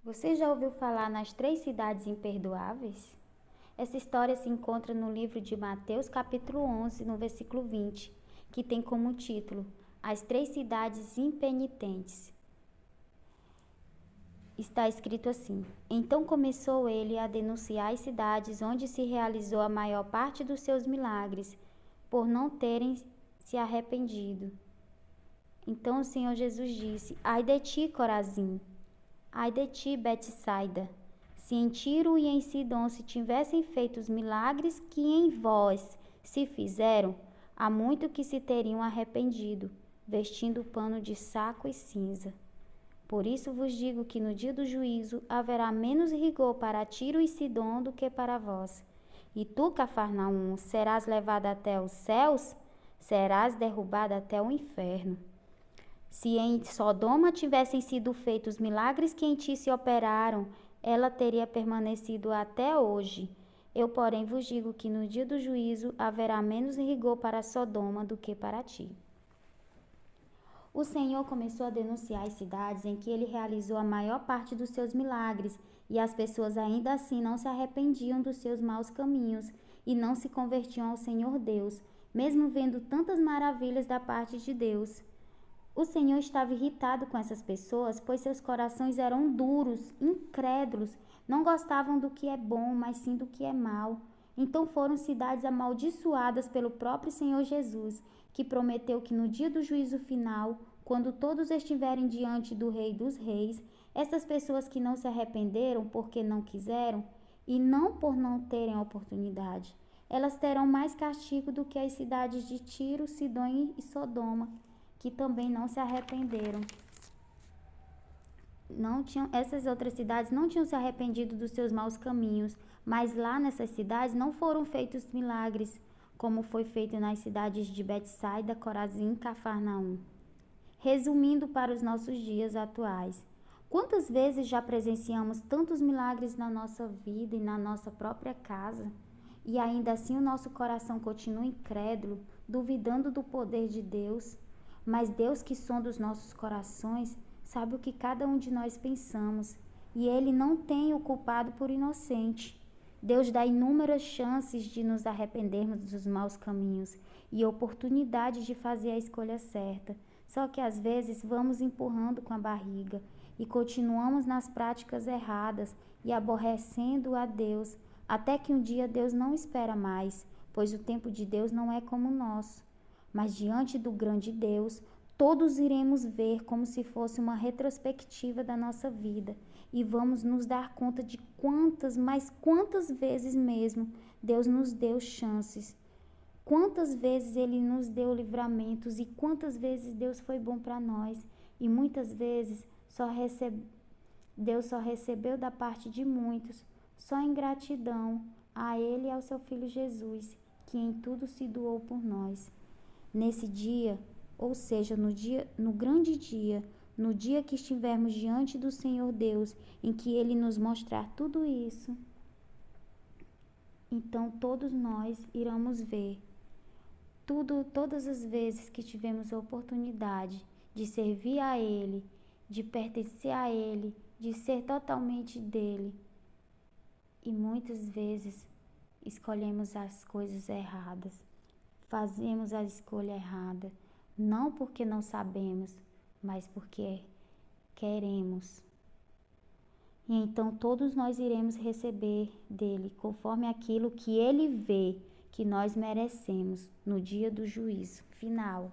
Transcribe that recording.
Você já ouviu falar nas 3 cidades imperdoáveis? Essa história se encontra no livro de Mateus, capítulo 11, no versículo 20, que tem como título As 3 cidades impenitentes. Está escrito assim: Então começou ele a denunciar as cidades onde se realizou a maior parte dos seus milagres, por não terem se arrependido. Então o Senhor Jesus disse: Ai de ti, Corazim! Ai de ti, Betsaida! Se em Tiro e em Sidom se tivessem feito os milagres que em vós se fizeram, há muito que se teriam arrependido, vestindo pano de saco e cinza. Por isso vos digo que no dia do juízo haverá menos rigor para Tiro e Sidom do que para vós. E tu, Cafarnaum, serás levada até os céus? Serás derrubada até o inferno. Se em Sodoma tivessem sido feitos os milagres que em ti se operaram, ela teria permanecido até hoje. Eu, porém, vos digo que no dia do juízo haverá menos rigor para Sodoma do que para ti. O Senhor começou a denunciar as cidades em que ele realizou a maior parte dos seus milagres, e as pessoas ainda assim não se arrependiam dos seus maus caminhos e não se convertiam ao Senhor Deus, mesmo vendo tantas maravilhas da parte de Deus. O Senhor estava irritado com essas pessoas, pois seus corações eram duros, incrédulos, não gostavam do que é bom, mas sim do que é mal. Então foram cidades amaldiçoadas pelo próprio Senhor Jesus, que prometeu que no dia do juízo final, quando todos estiverem diante do Rei dos Reis, essas pessoas que não se arrependeram porque não quiseram e não por não terem oportunidade, elas terão mais castigo do que as cidades de Tiro, Sidom e Sodoma, que também não se arrependeram. Essas outras cidades não tinham se arrependido dos seus maus caminhos, mas lá nessas cidades não foram feitos milagres, como foi feito nas cidades de Betsaida, Corazim e Cafarnaum. Resumindo para os nossos dias atuais, quantas vezes já presenciamos tantos milagres na nossa vida e na nossa própria casa, e ainda assim o nosso coração continua incrédulo, duvidando do poder de Deus? Mas Deus, que sonda os nossos corações, sabe o que cada um de nós pensamos, e Ele não tem o culpado por inocente. Deus dá inúmeras chances de nos arrependermos dos maus caminhos e oportunidades de fazer a escolha certa. Só que às vezes vamos empurrando com a barriga e continuamos nas práticas erradas e aborrecendo a Deus, até que um dia Deus não espera mais, pois o tempo de Deus não é como o nosso. Mas diante do grande Deus, todos iremos ver como se fosse uma retrospectiva da nossa vida e vamos nos dar conta de quantas vezes mesmo Deus nos deu chances, quantas vezes Ele nos deu livramentos e quantas vezes Deus foi bom para nós, e muitas vezes Deus só recebeu da parte de muitos, só em gratidão a Ele e ao seu Filho Jesus, que em tudo se doou por nós. Nesse dia, ou seja, no grande dia, no dia que estivermos diante do Senhor Deus, em que Ele nos mostrar tudo isso, então todos nós iremos ver todas as vezes que tivemos a oportunidade de servir a Ele, de pertencer a Ele, de ser totalmente dele. E muitas vezes escolhemos as coisas erradas. Fazemos a escolha errada, não porque não sabemos, mas porque queremos. E então todos nós iremos receber dele, conforme aquilo que ele vê que nós merecemos no dia do juízo final.